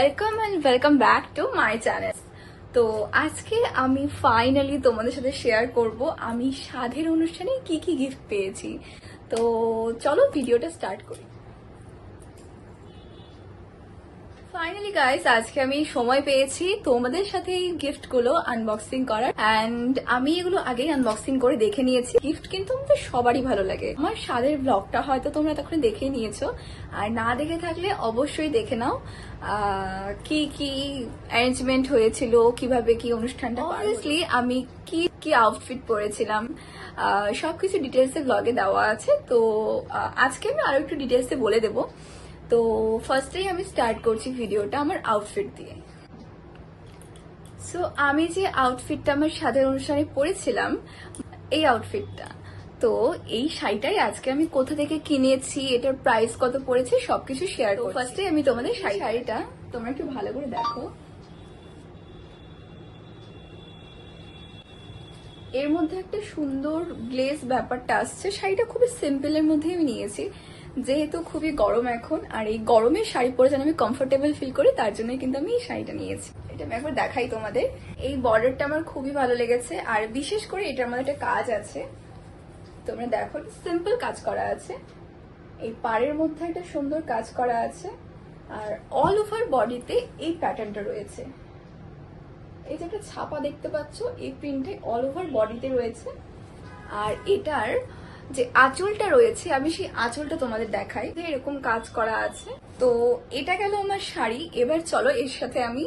Welcome and welcome back to my channel. তো আজকে আমি ফাইনালি তোমাদের সাথে শেয়ার করব আমি সাধের অনুষ্ঠানে কি কি গিফট পেয়েছি। তো চলো ভিডিওটা স্টার্ট করি। ফাইনালি গাইস, আজকে আমি সময় পেয়েছি তোমাদের সাথে এই গিফটগুলো আনবক্সিং করার, অ্যান্ড আমি এগুলো আগেই আনবক্সিং করে দেখে নিয়েছি। গিফট কিন্তু আমাদের সবারই ভালো লাগে। আমার স্বাদের ব্লগটা হয়তো তোমরা তখন দেখে নিয়েছো, আর না দেখে থাকলে অবশ্যই দেখে নাও কি কি অ্যারেঞ্জমেন্ট হয়েছিল, কিভাবে কি অনুষ্ঠানটা। অবভিয়াসলি আমি কি কি আউটফিট পরেছিলাম সবকিছু ডিটেলসে ব্লগে দেওয়া আছে। তো আজকে আমি আরো একটু ডিটেলসে বলে দেবো। তো ফার্স্টেই আমি স্টার্ট করছি ভিডিওটা আমার আউটফিট দিয়ে। সো আমি যে আউটফিটটা আমার সাধের অনুষ্ঠানে পরেছিলাম, এই আউটফিটটা, তো এই শাড়িটাই আজকে আমি কোথা থেকে কিনেছি, এটার প্রাইস কত পড়েছে সবকিছু শেয়ার করব। ফার্স্টে আমি তোমাদের শাড়িটা তোমরা একটু ভালো করে দেখো। এর মধ্যে একটা সুন্দর গ্লেজ ব্যাপারটা আসছে। শাড়িটা খুবই সিম্পলের মধ্যে আমি নিয়েছি, যেহেতু খুবই গরম এখন, আর এই গরমে শাড়ি পরে যেন আমি কমফোর্টেবল ফিল করি, তার জন্যই কিন্তু আমি এই শাড়িটা নিয়েছি। এটা আমি একবার দেখাই তোমাদের। এই বর্ডারটা আমার খুবই ভালো লেগেছে, আর বিশেষ করে এটার মধ্যে একটা কাজ আছে, তোমরা দেখো, সিম্পল কাজ করা আছে। এই পাড়ের মধ্যে একটা সুন্দর কাজ করা আছে, আর অল ওভার বডিতে এই প্যাটার্নটা রয়েছে। এই যে একটা ছাপা দেখতে পাচ্ছ, এই প্রিন্টে অল ওভার বডিতে রয়েছে। আর এটার যে আঁচলটা রয়েছে, আমি সেই আঁচলটা তোমাদের দেখাই, যে এরকম কাজ করা আছে। তো এটা গেল আমার শাড়ি। এবার চলো এর সাথে আমি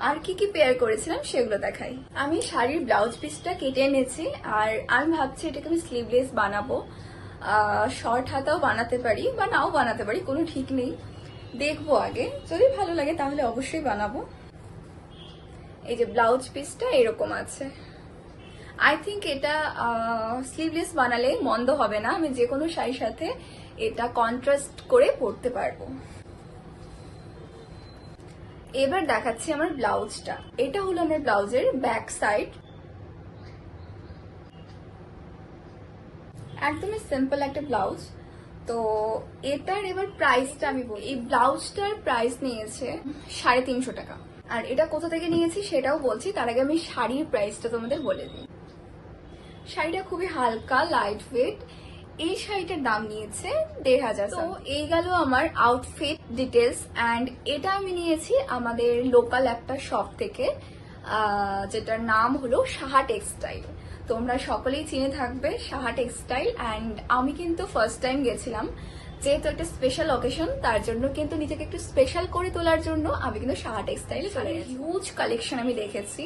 আর কি কি পেয়ার করেছিলাম সেগুলো দেখাই। আমি শাড়ির ব্লাউজ পিসটা কেটে এনেছি, আর আমি ভাবছি এটাকে আমি স্লিভলেস বানাবো। শর্ট হাতাও বানাতে পারি বা নাও বানাতে পারি, কোনো ঠিক নেই, দেখবো আগে। যদি ভালো লাগে তাহলে অবশ্যই বানাবো। এই যে ব্লাউজ পিসটা এরকম আছে। আই থিঙ্ক এটা স্লিভলেস বানালে মন্দ হবে না, আমি যে কোনো শাড়ির সাথে এটা কন্ট্রাস্ট করে পরতে পারবো। এবার দেখাচ্ছি আমার ব্লাউজটা। এটা হলো আমার ব্লাউজের ব্যাক সাইড। একদমই সিম্পল একটা ব্লাউজ। তো এটার এবার প্রাইসটা আমি বলি। এই ব্লাউজটার প্রাইস নিয়েছে 350 টাকা। আর এটা কোথা থেকে নিয়েছি সেটাও বলছি, তার আগে আমি শাড়ির প্রাইসটা তোমাদের বলে দিই। শাড়িটা খুবই হালকা, লাইট ওয়েট। এই শাড়িটার দাম নিয়েছে 1500। তো এই গেল আমার আউটফিট ডিটেলস, অ্যান্ড এটা আমি নিয়েছি আমাদের লোকাল একটা শপ থেকে, যেটার নাম হলো সাহা টেক্সটাইল। তোমরা সকলেই চিনে থাকবে সাহা টেক্সটাইল। অ্যান্ড আমি কিন্তু ফার্স্ট টাইম গেছিলাম, যেহেতু একটা স্পেশাল অকেশন, তার জন্য কিন্তু নিজেকে একটু স্পেশাল করে তোলার জন্য আমি কিন্তু সাহা টেক্সটাইলে চলে গেছি। হিউজ কালেকশন আমি দেখেছি,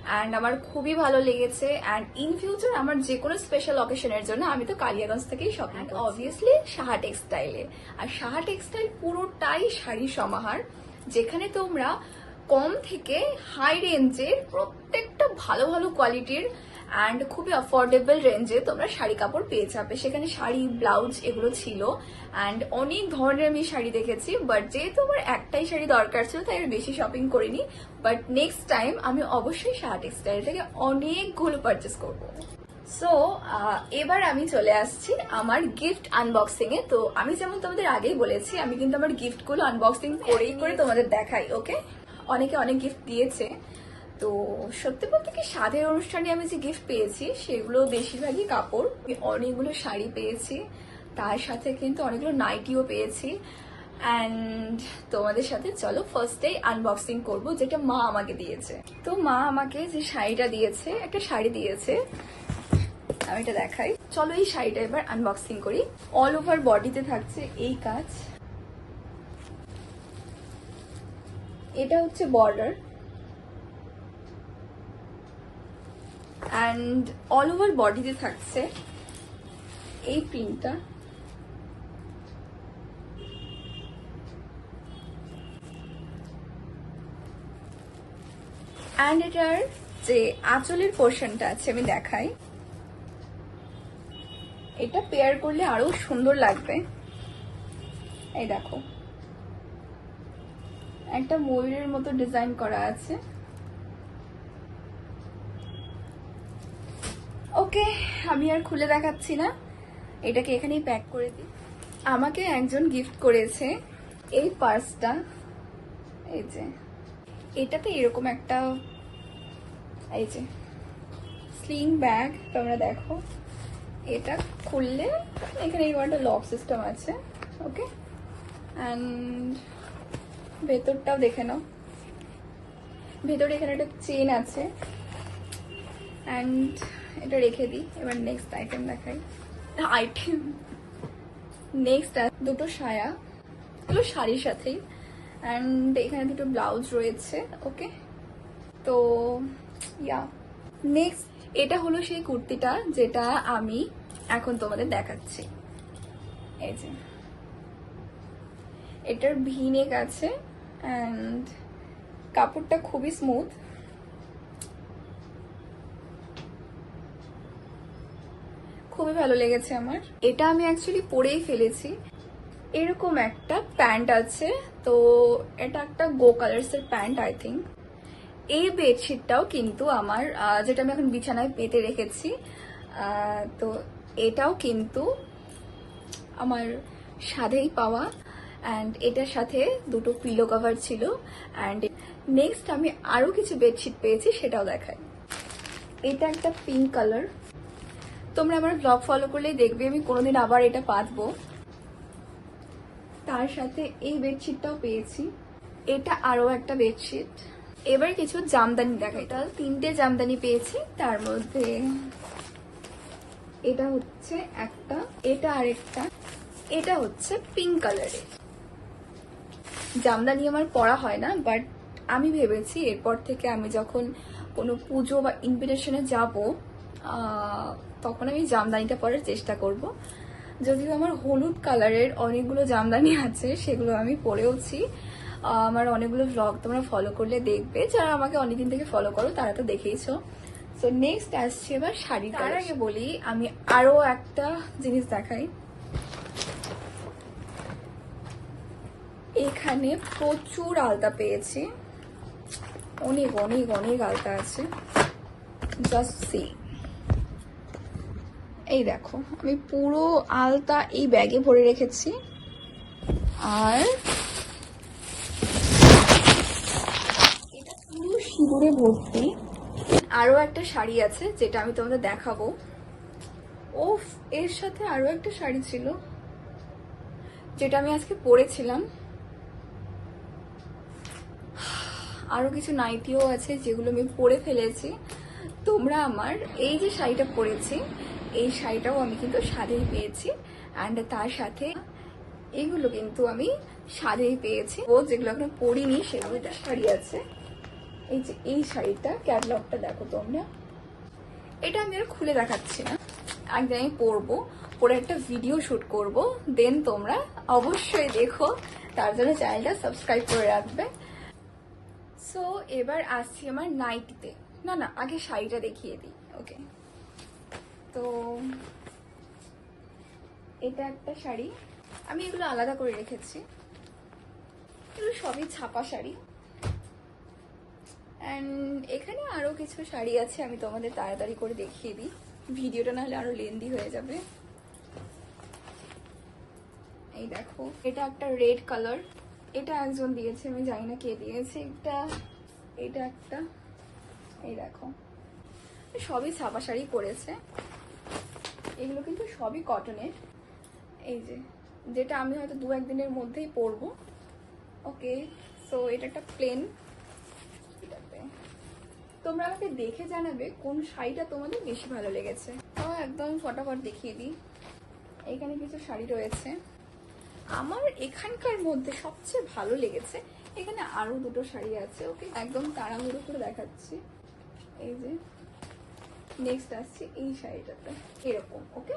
অ্যান্ড আমার খুবই ভালো লেগেছে। অ্যান্ড ইন ফিউচার আমার যে কোনো স্পেশাল অকেশনের জন্য আমি তো কালিয়াগঞ্জ থেকেই শপিং করি, অবভিয়াসলি সাহা টেক্সটাইলে। আর সাহা টেক্সটাইল পুরোটাই শাড়ির সমাহার, যেখানে তোমরা কম থেকে হাই রেঞ্জের প্রত্যেকটা ভালো ভালো কোয়ালিটির অ্যান্ড খুবই অ্যাফোর্ডেবল রেঞ্জে তোমরা শাড়ি কাপড় পেয়ে যাবে। সেখানে শাড়ি, ব্লাউজ এগুলো ছিল, অ্যান্ড অনেক ধরনের আমি শাড়ি দেখেছি। বাট যেহেতু আমার একটাই শাড়ি দরকার ছিল, তাই আর বেশি শপিং করিনি। বাট নেক্সট টাইম আমি অবশ্যই সাহা টেক্সটাইল থেকে অনেকগুলো পারচেস করবো। সো এবার আমি চলে আসছি আমার গিফট আনবক্সিং এ। তো আমি যেমন তোমাদের আগেই বলেছি, আমি কিন্তু আমার গিফটগুলো আনবক্সিং করেই করে তোমাদের দেখাই। ওকে, অনেকে অনেক গিফট দিয়েছে। তো সত্যি বলতে কি, সাধের অনুষ্ঠানে আমি যে গিফট পেয়েছি সেগুলো বেশিরভাগই কাপড়। আমি অনেকগুলো শাড়ি পেয়েছি, তার সাথে কিন্তু অনেকগুলো নাইটিও পেয়েছি। অ্যান্ড তোমাদের সাথে চলো ফার্স্টেই আনবক্সিং করব, যেটা মা আমাকে দিয়েছে। তো মা আমাকে যে শাড়িটা দিয়েছে, একটা শাড়ি দিয়েছে, আমি এটা দেখাই। চলো এই শাড়িটা এবার আনবক্সিং করি। অল ওভার বডিতে থাকছে এই কাজ। এটা হচ্ছে বর্ডার, অ্যান্ড অল ওভার বডিতে থাকছে এই প্রিন্টটা। অ্যান্ড এটার যে আঁচলের পোর্শনটা আছে আমি দেখাই। এটা পেয়ার করলে আরো সুন্দর লাগবে। এই দেখো, একটা ময়ূরের মতো ডিজাইন করা আছে। ওকে, আমি আর খুলে দেখাচ্ছি না, এটাকে এখানেই প্যাক করে দিই। আমাকে একজন গিফট করেছে এই পার্সটা, এই যে এটাতে এরকম একটা এই যে স্লিং ব্যাগ, তোমরা দেখো এটা খুললে এখানে এরকম একটা লক সিস্টেম আছে। ওকে, অ্যান্ড ভেতরটাও দেখে নাও, ভেতরে এখানে একটা চেন আছে। অ্যান্ড এটা রেখে দিই, এবার নেক্সট আইটেম দেখাই। নেক্সট দুটো সায়া, এগুলো শাড়ির সাথেই, অ্যান্ড এখানে দুটো ব্লাউজ রয়েছে। ওকে, তো ইয়া নেক্সট এটা হলো সেই কুর্তিটা যেটা আমি এখন তোমাদের দেখাচ্ছি। এই যে এটার ভি নেক আছে, অ্যান্ড কাপড়টা খুবই স্মুথ, খুবই ভালো লেগেছে আমার। এটা আমি অ্যাকচুয়ালি পরেই ফেলেছি। এরকম একটা প্যান্ট আছে, তো এটা একটা গো কালার্স এর প্যান্ট আই থিঙ্ক। এই বেডশিটটাও কিন্তু আমার, যেটা আমি এখন বিছানায় পেতে রেখেছি, তো এটাও কিন্তু আমার সাধেই পাওয়া। অ্যান্ড এটার সাথে দুটো পিলো কভার ছিল। অ্যান্ড নেক্সট আমি আরো কিছু বেডশিট পেয়েছি, সেটাও দেখাই। এটা একটা পিঙ্ক কালার, তোমরা আমার ব্লগ ফলো করলেই দেখবে আমি কোনোদিন আবার এটা পাতবো। তার সাথে এই বেডশিটটাও পেয়েছি, এটা আরো একটা বেডশিট। এবার কিছু জামদানি দেখাই। এটা 3টে জামদানি পেয়েছি, তার মধ্যে এটা হচ্ছে একটা, এটা আরেকটা, এটা হচ্ছে পিঙ্ক কালারের। জামদানি আমার পরা হয় না, বাট আমি ভেবেছি এরপর থেকে আমি যখন কোনো পুজো বা ইনভিটেশনে যাব তখন আমি জামদানিটা পরার চেষ্টা করব। যদিও আমার হলুদ কালারের অনেকগুলো জামদানি আছে, সেগুলো আমি পরেওছি। আমার অনেকগুলো ভ্লগ তোমরা ফলো করলে দেখবে, যারা আমাকে অনেকদিন থেকে ফলো করো তারা তো দেখেইছো। সো নেক্সট আসছে এবার শাড়ি। তার আগে বলি আমি আরো একটা জিনিস দেখাই। এখানে প্রচুর আলতা পেয়েছি, অনেক অনেক অনেক আলতা আছে, জাস্ট সি। এই দেখো আমি পুরো আলতা এই ব্যাগে ভরে রেখেছি। আর এটা পুরো সিঁদুরে ভর্তি। আরো একটা শাড়ি আছে যেটা আমি তোমাদের দেখাবো। ওফ, এর সাথে আরো একটা শাড়ি ছিল যেটা আমি আজকে পরেছিলাম। আরো কিছু নাইটিও আছে যেগুলো আমি পরে ফেলেছি। তোমরা আমার এই যে শাড়িটা পরেছি, এই শাড়িটাও আমি কিন্তু সাধেই পেয়েছি। অ্যান্ড তার সাথে এগুলো কিন্তু আমি সাধেই পেয়েছি। ও যেগুলো এখন পরিনি সেগুলো শাড়ি আছে। এই যে এই শাড়িটা, ক্যাটালগটা দেখো তোমরা। এটা আমি আর খুলে দেখাচ্ছি না, একদিন আমি পরবো, পরে একটা ভিডিও শুট করব, দেন তোমরা অবশ্যই দেখো। তার জন্য চ্যানেলটা সাবস্ক্রাইব করে রাখবে। সো এবার আসছি আমার নাইটিতে। না না, আগে শাড়িটা দেখিয়ে দিই। ওকে, তো এটা একটা শাড়ি, আমি এগুলো আলাদা করে রেখেছি। এগুলো সবই ছাপা শাড়ি। অ্যান্ড এখানে আরো কিছু শাড়ি আছে, আমি তোমাদের তাড়াতাড়ি করে দেখিয়ে দিই, ভিডিওটা নাহলে আরো লেন্দি হয়ে যাবে। এই দেখো, এটা একটা রেড কালার, এটা একজন দিয়েছে, আমি জানি না কে দিয়েছে। এটা একটা, এই দেখো, সবই ছাপা শাড়ি পরেছে। এগুলো কিন্তু সবই কটনের। এই যে যেটা আমি হয়তো 2-1 দিনের মধ্যেই পরবো। ওকে, সো এটা একটা প্লেন। তোমরা আমাকে দেখে জানাবে কোন শাড়িটা তোমাদের বেশি ভালো লেগেছে। তো একদম ফটাফট দেখিয়ে দিই। এখানে কিছু শাড়ি রয়েছে, আমার এখানকার মধ্যে সবচেয়ে ভালো লেগেছে। এখানে আরো দুটো শাড়ি আছে। ওকে, একদম তাড়াহুড়ো করে দেখাচ্ছি। এই যে নেক্সট আসছে এই শাড়িটাতে, এরকম। ওকে,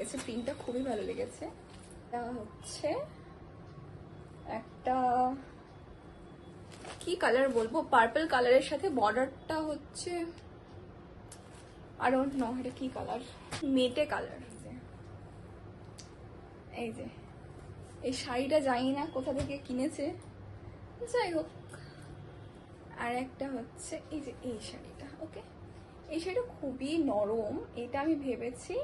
এসে প্রিন্টটা খুবই ভালো লেগেছে। এটা হচ্ছে একটা কি কালার বলবো, পার্পল কালারের সাথে বর্ডারটা হচ্ছে, আই ডোন্ট নো এটা কি কালার, মেটে কালার। এই যে এই শাড়িটা জানি না কোথা থেকে কিনেছে, যাই হোক। আর একটা হচ্ছে এই যে এই শাড়িটা। ওকে, এই শাড়িটা খুবই নরম। এটা আমি ভেবেছি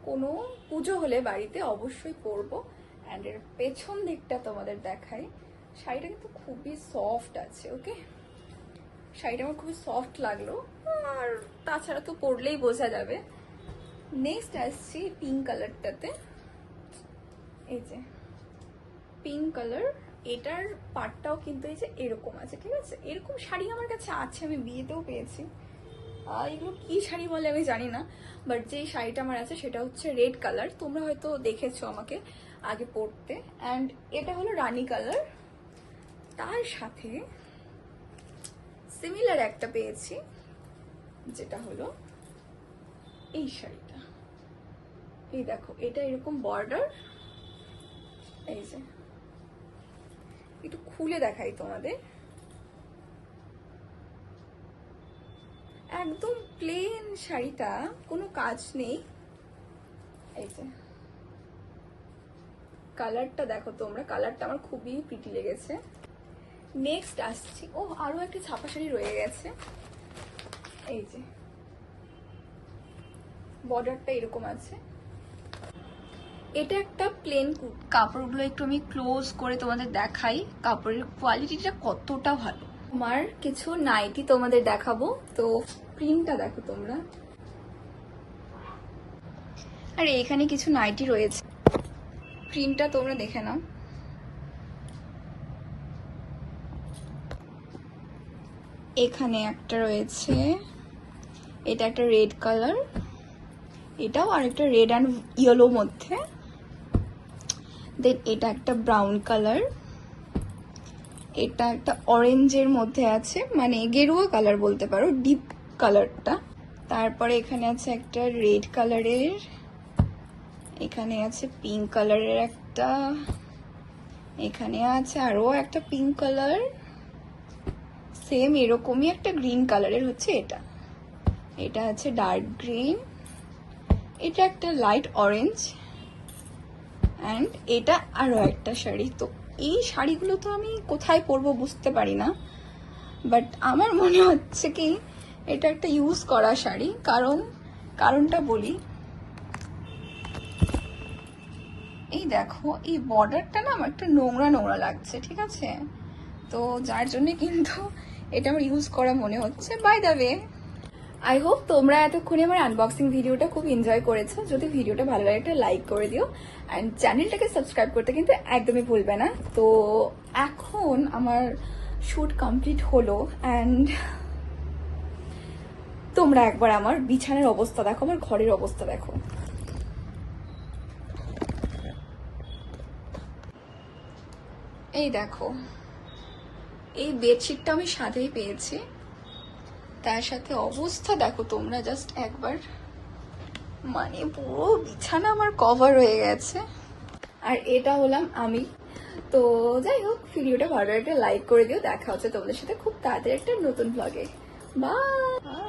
কোনো পুজো হলে বাড়িতে অবশ্যই পরবো। অ্যান্ড এর পেছন দিকটা তোমাদের দেখাই। শাড়িটা কিন্তু খুবই সফট আছে। ওকে, শাড়িটা আমার খুবই সফট লাগলো, আর তাছাড়া তো পরলেই বোঝা যাবে। নেক্সট আসছি পিঙ্ক কালারটাতে। এই যে পিঙ্ক কালার, এটার পাটটাও কিন্তু এই যে এরকম আছে, ঠিক আছে? এরকম শাড়ি আমার কাছে আছে, আমি বিয়েতেও পেয়েছি। এগুলো কি শাড়ি বলে আমি জানি না, বাট যে শাড়িটা আমার আছে সেটা হচ্ছে রেড কালার। তোমরা হয়তো দেখেছো আমাকে আগে পরতে। অ্যান্ড এটা হলো রানী কালার। তার সাথে সিমিলার একটা পেয়েছি, যেটা হলো এই শাড়িটা। এই দেখো, এটা এরকম বর্ডার। এই যে একটু খুলে দেখাই তোমাদের, একদম প্লেন শাড়িটা, কোনো কাজ নেই। এই যে কালারটা দেখো তোমরা, কালারটা আমার খুবই প্রিটি লেগেছে। নেক্সট আসছি, ও আরো একটা ছাপা শাড়ি রয়ে গেছে। এই যে বর্ডারটা এরকম আছে। এটা একটা প্লেন কাপড়গুলো একটু আমি ক্লোজ করে তোমাদের দেখাই, কাপড়ের কোয়ালিটিটা কতটা ভালো। আমার কিছু নাইটি তোমাদের দেখাবো, তো প্রিন্টটা দেখো তোমরা। আর এখানে কিছু নাইটি রয়েছে, প্রিন্টটা তোমরা দেখে নাও। এখানে একটা রয়েছে, এটা একটা রেড কালার, এটাও আর একটা রেড অ্যান্ড ইয়েলো মধ্যে। দেন এটা একটা ব্রাউন কালার, এটা একটা অরেঞ্জের মধ্যে আছে, মানে গেরুয়া কালার বলতে পারো, ডিপ কালারটা। তারপরে এখানে আছে একটা রেড কালারের, এখানে আছে পিঙ্ক কালারের একটা, এখানে আছে আরো একটা পিঙ্ক কালার, সেম এরকমই একটা গ্রিন কালারের হচ্ছে এটা। এটা আছে ডার্ক গ্রিন, এটা একটা লাইট অরেঞ্জ, অ্যান্ড এটা আরো একটা শাড়ি। তো এই শাড়িগুলো তো আমি কোথায় পরবো বুঝতে পারি না, বাট আমার মনে হচ্ছে কি এটা একটা ইউজ করা শাড়ি। কারণটা বলি, এই দেখো এই বর্ডারটা না আমার একটা নোংরা নোংরা লাগছে, ঠিক আছে? তো যার জন্য কিন্তু এটা আমার ইউজ করা মনে হচ্ছে। By the way, I hope তোমরা এতক্ষণে আমার আনবক্সিং ভিডিওটা খুব এনজয় করেছো। যদি ভিডিওটা ভালো লাগে একটা লাইক করে দিও, অ্যান্ড চ্যানেলটাকে সাবস্ক্রাইব করতে কিন্তু একদমই ভুলবে না। তো এখন আমার শুট কমপ্লিট হলো, অ্যান্ড তোমরা একবার আমার বিছানার অবস্থা দেখো, আমার ঘরের অবস্থা দেখো। এই দেখো, এই বেডশিটটা আমি সাথেই পেয়েছি, তার সাথে অবস্থা দেখো তোমরা জাস্ট একবার, মানে পুরো বিছানা আমার কভার হয়ে গেছে। আর এটা হলাম আমি। তো যাই হোক, ভিডিওটা ভালো একটা লাইক করে দিও। দেখা হচ্ছে তোমাদের সাথে খুব তাড়াতাড়ি একটা নতুন ব্লগে। বাই।